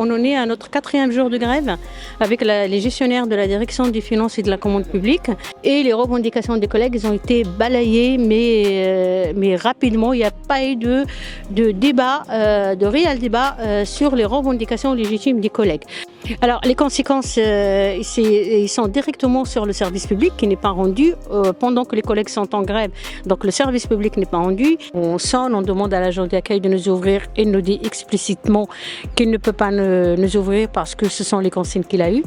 on en est à notre 4e jour de grève avec les gestionnaires de la direction des finances et de la commande publique. Et les revendications des collègues ont été balayées, mais rapidement. Il n'y a pas eu de débat, de réel débat sur les revendications légitimes des collègues. Alors, les conséquences, ils sont directement sur le service public qui n'est pas rendu pendant que les collègues sont en grève. Donc, le service public n'est pas rendu. On sonne, on demande à l'agent d'accueil de nous ouvrir et nous dit explicitement qu'il ne peut pas nous ouvrir parce que ce sont les consignes qu'il a eues.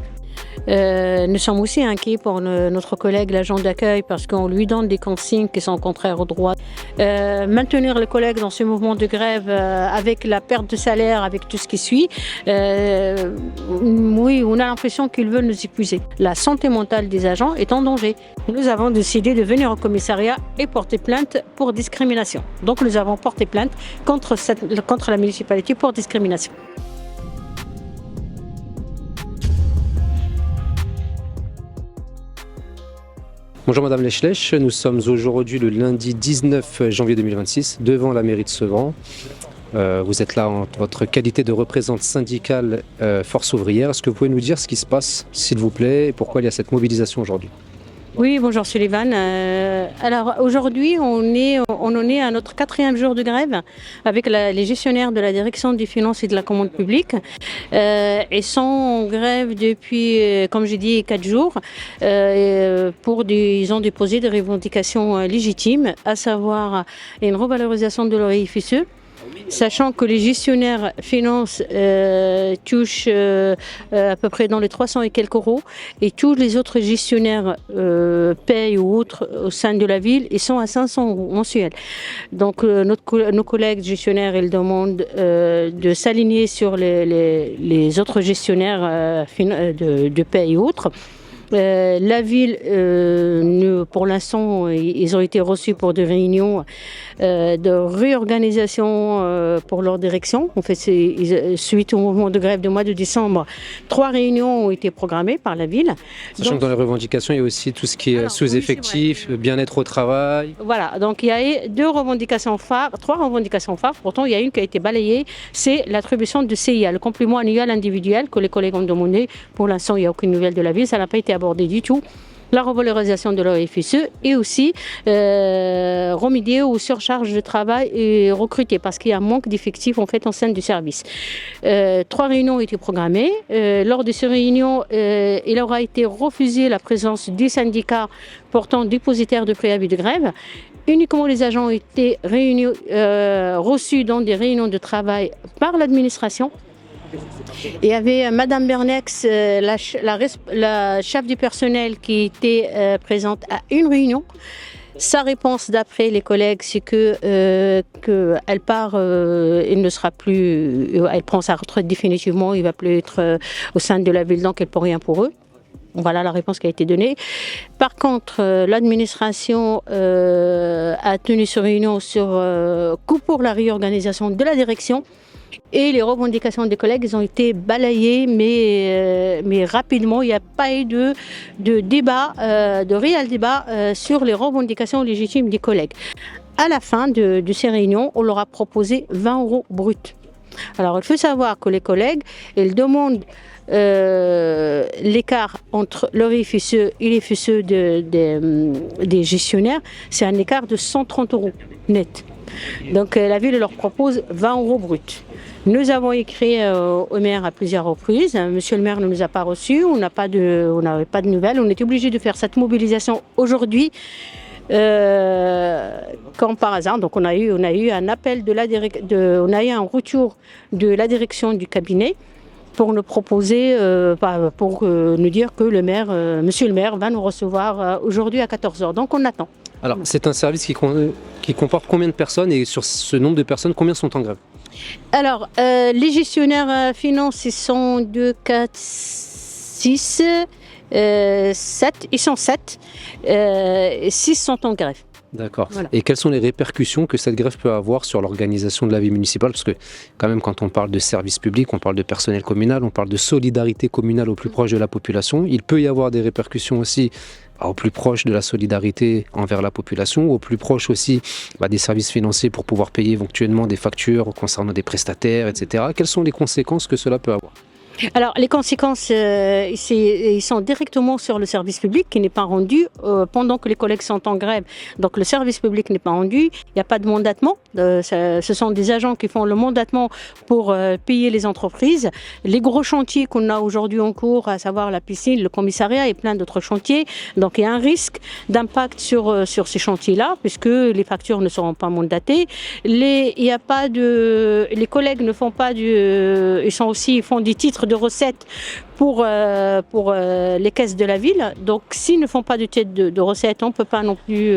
Nous sommes aussi inquiets pour notre collègue l'agent d'accueil parce qu'on lui donne des consignes qui sont contraires au droit. Maintenir les collègues dans ce mouvement de grève avec la perte de salaire, avec tout ce qui suit, oui, on a l'impression qu'ils veulent nous épuiser. La santé mentale des agents est en danger. Nous avons décidé de venir au commissariat et porter plainte pour discrimination. Donc nous avons porté plainte contre la municipalité pour discrimination. Bonjour Madame Lechlech, nous sommes aujourd'hui le lundi 19 janvier 2026 devant la mairie de Sevran. Vous êtes là en votre qualité de représentante syndicale Force ouvrière. Est-ce que vous pouvez nous dire ce qui se passe, s'il vous plaît, et pourquoi il y a cette mobilisation aujourd'hui ? Oui, bonjour Sullivan. Alors aujourd'hui, on en est à notre 4e jour de grève avec les gestionnaires de la direction des finances et de la commande publique. Ils sont en grève depuis, comme j'ai dit, 4 jours. Ils ont déposé des revendications légitimes, à savoir une revalorisation de leur FSE. Sachant que les gestionnaires finances touchent à peu près dans les 300 et quelques euros et tous les autres gestionnaires payent ou autres au sein de la ville, ils sont à 500 euros mensuels. Donc nos collègues gestionnaires, ils demandent de s'aligner sur les autres gestionnaires de paye et autres. La ville, pour l'instant, ils ont été reçus pour des réunions de réorganisation pour leur direction. En fait, suite au mouvement de grève du mois de décembre, 3 réunions ont été programmées par la ville. Sachant que dans les revendications, il y a aussi tout ce qui est sous-effectif, bien-être au travail. Voilà, donc il y a 3 revendications phares. Pourtant, il y a une qui a été balayée, c'est l'attribution de CIA, le complément annuel individuel que les collègues ont demandé. Pour l'instant, il n'y a aucune nouvelle de la ville, ça n'a pas été abordé du tout. La revalorisation de leur FSE et aussi remédier aux surcharges de travail et recruter parce qu'il y a un manque d'effectifs en fait en sein du service. 3 réunions ont été programmées. Lors de ces réunions, il aura été refusé la présence des syndicats portant dépositaires de préavis de grève. Uniquement les agents ont été reçus dans des réunions de travail par l'administration. Il y avait Madame Bernex, la chef du personnel qui était présente à une réunion. Sa réponse d'après les collègues, c'est qu'elle part, elle ne sera plus, elle prend sa retraite définitivement, il ne va plus être au sein de la ville, donc elle ne peut rien pour eux. Voilà la réponse qui a été donnée. Par contre, l'administration a tenu cette réunion sur coup pour la réorganisation de la direction. Et les revendications des collègues ont été balayées, mais rapidement. Il n'y a pas eu de débat, de réel débat sur les revendications légitimes des collègues. À la fin de ces réunions, on leur a proposé 20 euros bruts. Alors, il faut savoir que les collègues, ils demandent l'écart entre leur FSE et les FSE des gestionnaires. C'est un écart de 130 euros net. Donc la ville leur propose 20 euros bruts. Nous avons écrit au maire à plusieurs reprises. Monsieur le maire ne nous a pas reçus, on n'avait pas de nouvelles. On était obligé de faire cette mobilisation aujourd'hui. Comme par hasard, donc on a eu un appel on a eu un retour de la direction du cabinet pour nous proposer, pour nous dire que monsieur le maire va nous recevoir aujourd'hui à 14h. Donc on attend. Alors c'est un service qui comporte combien de personnes et sur ce nombre de personnes, combien sont en grève ? Alors les gestionnaires finances, ils sont 2, 4, 6, 7, ils sont 7, 6 sont en grève. D'accord. Voilà. Et quelles sont les répercussions que cette grève peut avoir sur l'organisation de la vie municipale ? Parce que quand même, quand on parle de service public, on parle de personnel communal, on parle de solidarité communale au plus proche de la population. Il peut y avoir des répercussions aussi au plus proche de la solidarité envers la population, au plus proche aussi des services financiers pour pouvoir payer éventuellement des factures concernant des prestataires, etc. Quelles sont les conséquences que cela peut avoir ? Alors, les conséquences, ils sont directement sur le service public qui n'est pas rendu pendant que les collègues sont en grève. Donc, le service public n'est pas rendu, il n'y a pas de mandatement. Ce sont des agents qui font le mandatement pour payer les entreprises. Les gros chantiers qu'on a aujourd'hui en cours, à savoir la piscine, le commissariat et plein d'autres chantiers. Donc, il y a un risque d'impact sur ces chantiers-là, puisque les factures ne seront pas mandatées. Les collègues ne font pas ils font des titres de recettes pour les caisses de la ville. Donc, s'ils ne font pas de titre de recettes, on ne peut pas non plus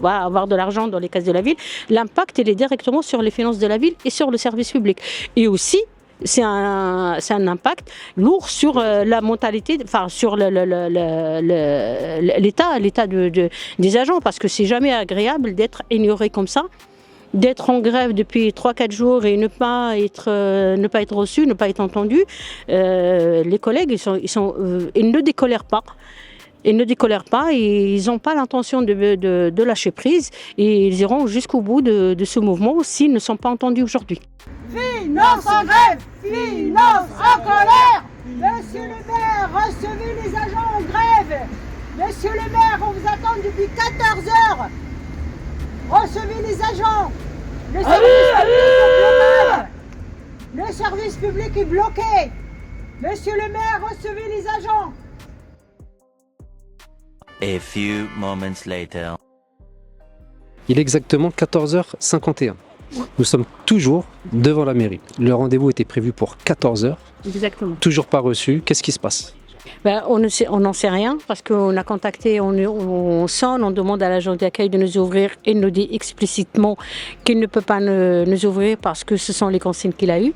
avoir de l'argent dans les caisses de la ville. L'impact, il est directement sur les finances de la ville et sur le service public. Et aussi, c'est un impact lourd sur la mentalité, enfin sur l'état des agents, parce que c'est jamais agréable d'être ignoré comme ça, d'être en grève depuis 3-4 jours et ne pas être reçu, ne pas être entendu. Les collègues, ils ne décolèrent pas. Ils ne décolèrent pas et ils n'ont pas l'intention de lâcher prise et ils iront jusqu'au bout de ce mouvement s'ils ne sont pas entendus aujourd'hui. Finance en grève, finance en colère. Monsieur le maire, recevez les agents en grève. Monsieur le maire, on vous attend depuis 14 heures. Recevez les agents. Le service public est bloqué. Monsieur le maire, recevez les agents. A few moments later. Il est exactement 14h51. Nous sommes toujours devant la mairie. Le rendez-vous était prévu pour 14h. Exactement. Toujours pas reçu. Qu'est-ce qui se passe ? On n'en sait rien parce qu'on a contacté, on sonne, on demande à l'agent d'accueil de nous ouvrir et il nous dit explicitement qu'il ne peut pas nous ouvrir parce que ce sont les consignes qu'il a eues.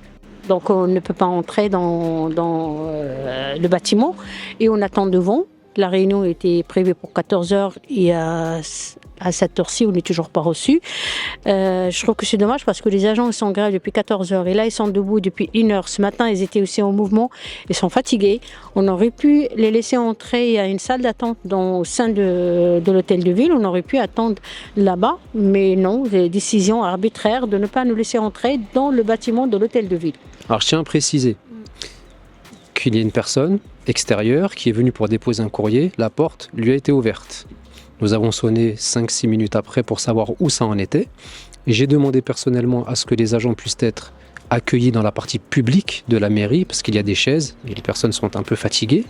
Donc on ne peut pas entrer dans le bâtiment et on attend devant. La réunion était prévue pour 14h et à cette heure-ci, on n'est toujours pas reçu. Je trouve que c'est dommage parce que les agents ils sont en grève depuis 14h et là, ils sont debout depuis 1h. Ce matin, ils étaient aussi en mouvement. Ils sont fatigués. On aurait pu les laisser entrer à une salle d'attente au sein de l'hôtel de ville. On aurait pu attendre là-bas, mais non, décision arbitraire de ne pas nous laisser entrer dans le bâtiment de l'hôtel de ville. Alors, je tiens à préciser qu'il y a une personne extérieure qui est venue pour déposer un courrier. La porte lui a été ouverte. Nous avons sonné 5-6 minutes après pour savoir où ça en était. J'ai demandé personnellement à ce que les agents puissent être accueillis dans la partie publique de la mairie parce qu'il y a des chaises et les personnes sont un peu fatiguées.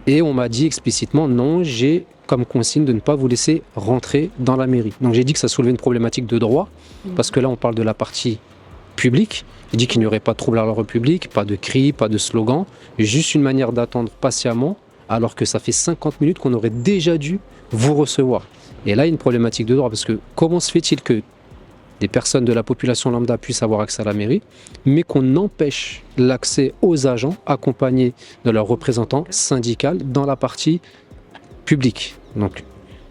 Et on m'a dit explicitement non, j'ai comme consigne de ne pas vous laisser rentrer dans la mairie. Donc j'ai dit que ça soulevait une problématique de droit parce que là on parle de la partie publique. J'ai dit qu'il n'y aurait pas de trouble à l'ordre public, pas de cris, pas de slogans, juste une manière d'attendre patiemment alors que ça fait 50 minutes qu'on aurait déjà dû vous recevoir. Et là, il y a une problématique de droit parce que comment se fait-il que des personnes de la population lambda puissent avoir accès à la mairie, mais qu'on empêche l'accès aux agents accompagnés de leurs représentants syndicaux dans la partie publique. Donc,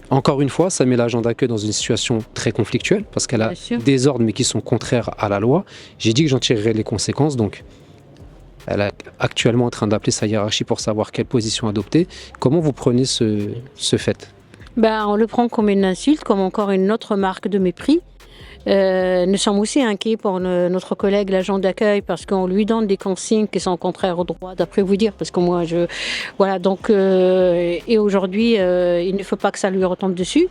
encore une fois, ça met l'agent d'accueil dans une situation très conflictuelle parce qu'elle a des ordres mais qui sont contraires à la loi. J'ai dit que j'en tirerais les conséquences, donc elle est actuellement en train d'appeler sa hiérarchie pour savoir quelle position adopter. Comment vous prenez ce fait ? On le prend comme une insulte, comme encore une autre marque de mépris. Nous sommes aussi inquiets pour notre collègue, l'agent d'accueil, parce qu'on lui donne des consignes qui sont contraires au droit, d'après vous dire, parce que moi, voilà, donc, et aujourd'hui, il ne faut pas que ça lui retombe dessus.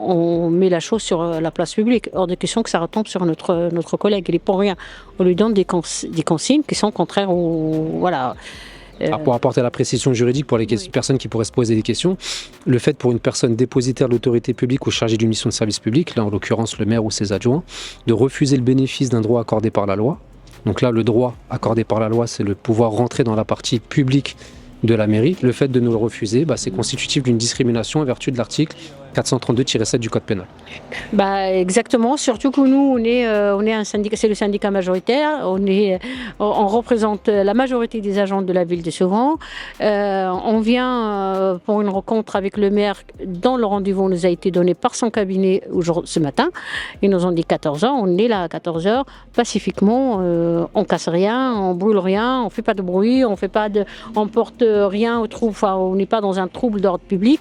On met la chose sur la place publique. Hors de question que ça retombe sur notre collègue, il est pour rien. On lui donne des consignes qui sont contraires au... Voilà. Alors pour apporter la précision juridique pour les personnes qui pourraient se poser des questions, le fait pour une personne dépositaire de l'autorité publique ou chargée d'une mission de service public, là en l'occurrence le maire ou ses adjoints, de refuser le bénéfice d'un droit accordé par la loi. Donc là, le droit accordé par la loi, c'est le pouvoir rentrer dans la partie publique de la mairie. Le fait de nous le refuser, c'est constitutif d'une discrimination en vertu de l'article 432-7 du Code pénal. Bah, exactement, surtout que nous, on est un syndicat, c'est le syndicat majoritaire, on représente la majorité des agents de la ville de Sevran. On vient pour une rencontre avec le maire dont le rendez-vous nous a été donné par son cabinet ce matin. Ils nous ont dit 14h, on est là à 14h, pacifiquement, on casse rien, on brûle rien, on fait pas de bruit, on porte rien au trouble, enfin, on n'est pas dans un trouble d'ordre public,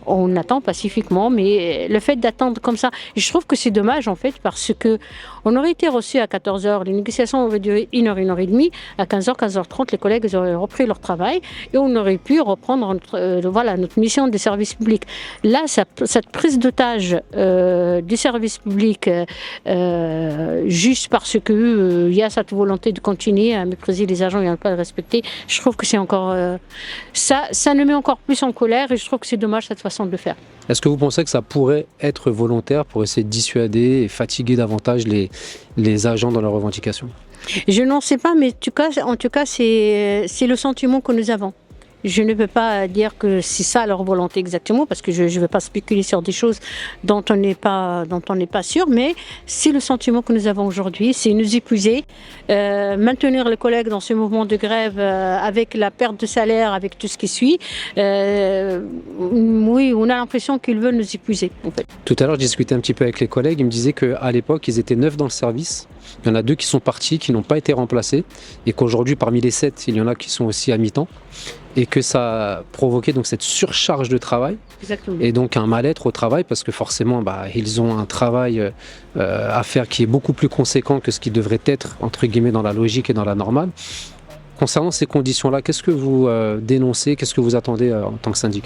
on attend pacifiquement. Mais le fait d'attendre comme ça, je trouve que c'est dommage en fait, parce que on aurait été reçus à 14h, les négociations auraient duré 1 heure et demie, à 15h, 15h30, les collègues auraient repris leur travail et on aurait pu reprendre notre mission de service public. Là, cette prise d'otage du service public, juste parce qu'il y a cette volonté de continuer à mépriser les agents et à ne pas les respecter, je trouve que c'est encore... ça nous met encore plus en colère et je trouve que c'est dommage cette façon de le faire. Est-ce que vous pensez que ça pourrait être volontaire pour essayer de dissuader et fatiguer davantage les agents dans leurs revendications? Je n'en sais pas, mais en tout cas c'est le sentiment que nous avons. Je ne peux pas dire que c'est ça leur volonté exactement, parce que je ne vais pas spéculer sur des choses dont on n'est pas sûr, mais c'est le sentiment que nous avons aujourd'hui, c'est nous épuiser, maintenir les collègues dans ce mouvement de grève avec la perte de salaire, avec tout ce qui suit. Oui, on a l'impression qu'ils veulent nous épuiser, en fait. Tout à l'heure, je discutais un petit peu avec les collègues, ils me disaient qu'à l'époque, ils étaient 9 dans le service. Il y en a 2 qui sont partis, qui n'ont pas été remplacés, et qu'aujourd'hui, parmi les 7, il y en a qui sont aussi à mi-temps, et que ça a provoqué donc cette surcharge de travail. Exactement. Et donc un mal-être au travail, parce que forcément, ils ont un travail à faire qui est beaucoup plus conséquent que ce qui devrait être, entre guillemets, dans la logique et dans la normale. Concernant ces conditions-là, qu'est-ce que vous dénoncez, qu'est-ce que vous attendez en tant que syndic?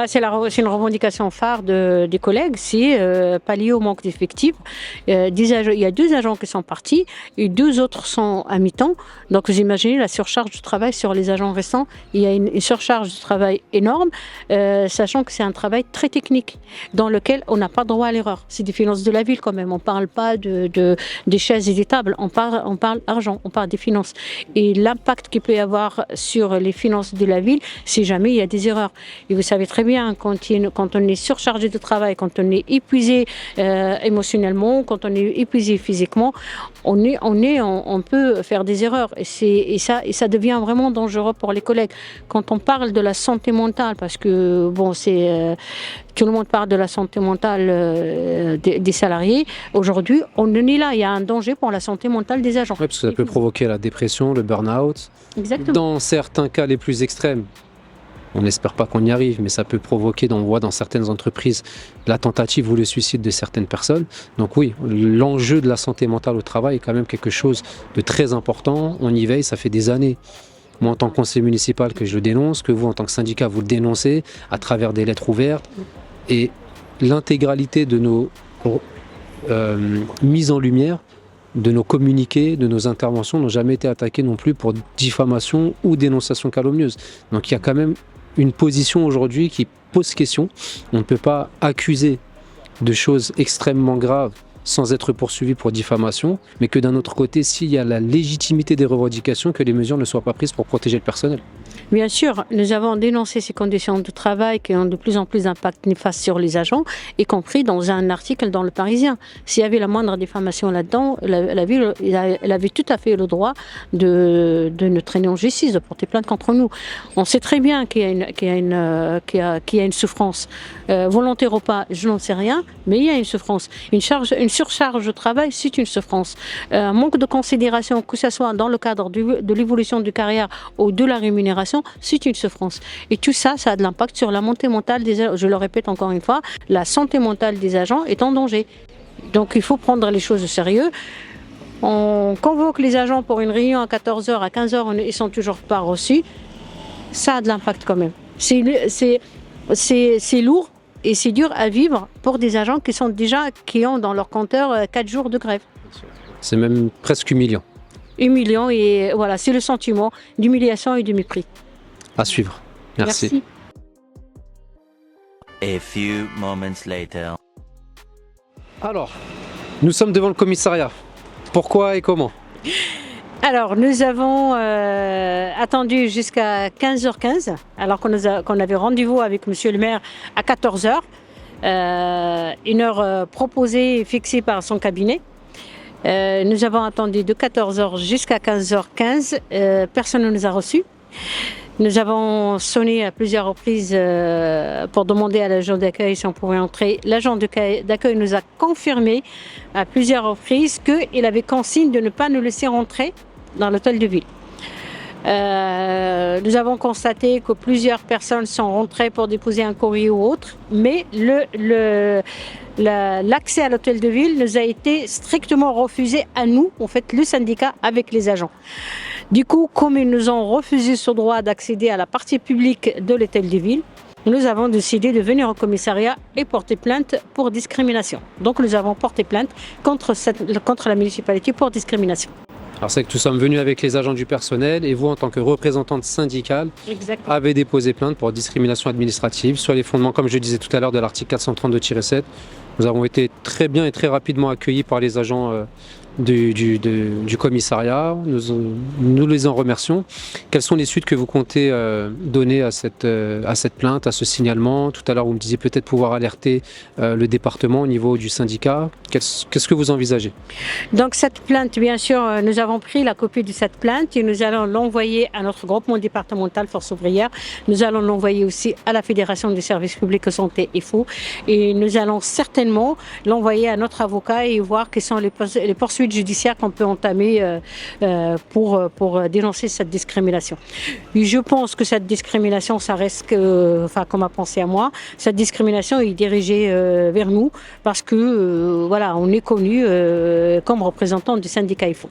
C'est une revendication phare des collègues, c'est pallier au manque d'effectifs. Il y a 2 agents qui sont partis et 2 autres sont à mi-temps. Donc vous imaginez la surcharge du travail sur les agents restants. Il y a une surcharge de travail énorme, sachant que c'est un travail très technique dans lequel on n'a pas droit à l'erreur. C'est des finances de la ville quand même. On ne parle pas des chaises et des tables, on parle argent, on parle des finances. Et l'impact qu'il peut y avoir sur les finances de la ville, si jamais il y a des erreurs. Et vous savez très bien, quand on est surchargé de travail, quand on est épuisé émotionnellement, quand on est épuisé physiquement, on peut faire des erreurs. Et ça devient vraiment dangereux pour les collègues. Quand on parle de la santé mentale, parce que tout le monde parle de la santé mentale des salariés, aujourd'hui, on en est là. Il y a un danger pour la santé mentale des agents. Oui, parce que ça peut provoquer la dépression, le burn-out. Exactement. Dans certains cas les plus extrêmes, on n'espère pas qu'on y arrive, mais ça peut provoquer, on voit dans certaines entreprises, la tentative ou le suicide de certaines personnes. Donc oui, l'enjeu de la santé mentale au travail est quand même quelque chose de très important. On y veille, ça fait des années. Moi, en tant que conseiller municipal, que je le dénonce, que vous, en tant que syndicat, vous le dénoncez à travers des lettres ouvertes. Et l'intégralité de nos mises en lumière, de nos communiqués, de nos interventions n'ont jamais été attaquées non plus pour diffamation ou dénonciation calomnieuse. Donc il y a quand même une position aujourd'hui qui pose question. On ne peut pas accuser de choses extrêmement graves sans être poursuivi pour diffamation, mais que d'un autre côté, s'il y a la légitimité des revendications, que les mesures ne soient pas prises pour protéger le personnel. Bien sûr, nous avons dénoncé ces conditions de travail qui ont de plus en plus d'impact néfaste sur les agents, y compris dans un article dans Le Parisien. S'il y avait la moindre diffamation là-dedans, la ville elle avait tout à fait le droit de nous traîner en justice, de porter plainte contre nous. On sait très bien qu'il y a une souffrance. Volontaire ou pas, je n'en sais rien, mais il y a une souffrance. Une surcharge de travail, c'est une souffrance. Un manque de considération, que ce soit dans le cadre de l'évolution de carrière ou de la rémunération, c'est une souffrance. Et tout ça, ça a de l'impact sur la santé mentale des agents. Je le répète encore une fois, la santé mentale des agents est en danger. Donc il faut prendre les choses au sérieux. On convoque les agents pour une réunion à 14h, à 15h, ils ne sont toujours pas reçus. Ça a de l'impact quand même. C'est lourd et c'est dur à vivre pour des agents qui ont dans leur compteur 4 jours de grève. C'est même presque humiliant. Humiliant et voilà, c'est le sentiment d'humiliation et de mépris. À suivre. Merci. A few moments later. Alors, nous sommes devant le commissariat. Pourquoi et comment? Alors, nous avons attendu jusqu'à 15h15, alors qu'on avait rendez-vous avec monsieur le maire à 14h. une heure proposée et fixée par son cabinet. Nous avons attendu de 14h jusqu'à 15h15. Personne ne nous a reçus. Nous avons sonné à plusieurs reprises pour demander à l'agent d'accueil si on pouvait entrer. L'agent d'accueil nous a confirmé à plusieurs reprises qu'il avait consigne de ne pas nous laisser rentrer dans l'hôtel de ville. Nous avons constaté que plusieurs personnes sont rentrées pour déposer un courrier ou autre, mais l'accès à l'hôtel de ville nous a été strictement refusé à nous, en fait, le syndicat avec les agents. Du coup, comme ils nous ont refusé ce droit d'accéder à la partie publique de l'hôtel de ville, nous avons décidé de venir au commissariat et porter plainte pour discrimination. Donc nous avons porté plainte contre la municipalité pour discrimination. Alors c'est que nous sommes venus avec les agents du personnel et vous, en tant que représentante syndicale, avez déposé plainte pour discrimination administrative sur les fondements, comme je disais tout à l'heure, de l'article 432-7. Nous avons été très bien et très rapidement accueillis par les agents du commissariat. Nous les en remercions. Quelles sont les suites que vous comptez donner à cette plainte, à ce signalement? Tout à l'heure, vous me disiez peut-être pouvoir alerter le département au niveau du syndicat. Qu'est-ce que vous envisagez? Donc cette plainte, bien sûr, nous avons pris la copie de cette plainte et nous allons l'envoyer à notre groupement départemental Force ouvrière. Nous allons l'envoyer aussi à la Fédération des services publics de santé IFO et nous allons certainement l'envoyer à notre avocat et voir quelles sont les poursuites judiciaires qu'on peut entamer pour dénoncer cette discrimination. Et je pense que cette discrimination, ça reste comme à penser à moi, cette discrimination est dirigée vers nous parce que voilà, on est connu comme représentant du syndicat IFO.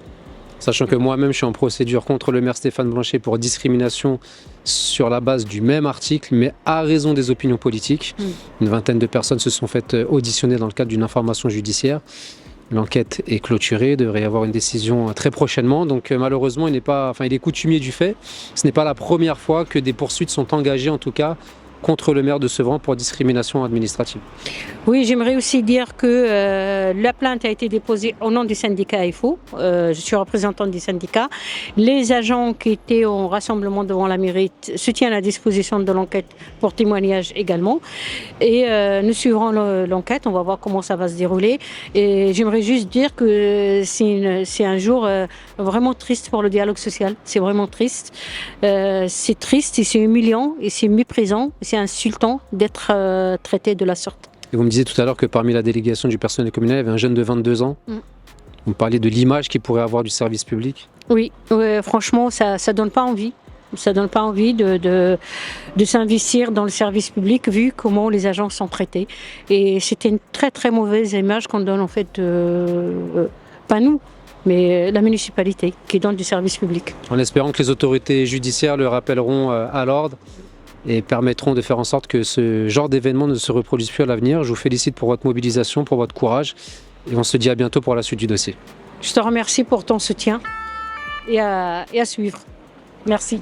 Sachant que moi-même, je suis en procédure contre le maire Stéphane Blanchet pour discrimination sur la base du même article, mais à raison des opinions politiques. Une vingtaine de personnes se sont faites auditionner dans le cadre d'une information judiciaire. L'enquête est clôturée, devrait y avoir une décision très prochainement. Donc malheureusement, il est coutumier du fait. Ce n'est pas la première fois que des poursuites sont engagées, en tout cas, contre le maire de Sevran pour discrimination administrative. Oui, j'aimerais aussi dire que la plainte a été déposée au nom du syndicat IFO. Je suis représentante du syndicat. Les agents qui étaient au rassemblement devant la mairie se tiennent à disposition de l'enquête pour témoignage également. Et nous suivrons l'enquête, on va voir comment ça va se dérouler. Et j'aimerais juste dire que c'est un jour vraiment triste pour le dialogue social. C'est vraiment triste. C'est triste et c'est humiliant et c'est méprisant. C'est insultant d'être traité de la sorte. Et vous me disiez tout à l'heure que parmi la délégation du personnel communal, il y avait un jeune de 22 ans. Vous parliez de l'image qu'il pourrait avoir du service public. Oui, franchement, ça ne donne pas envie. Ça ne donne pas envie de s'investir dans le service public vu comment les agents sont traités. Et c'était une très très mauvaise image qu'on donne en fait, pas nous, mais la municipalité qui donne du service public. En espérant que les autorités judiciaires le rappelleront à l'ordre et permettront de faire en sorte que ce genre d'événement ne se reproduise plus à l'avenir. Je vous félicite pour votre mobilisation, pour votre courage et on se dit à bientôt pour la suite du dossier. Je te remercie pour ton soutien et à suivre. Merci.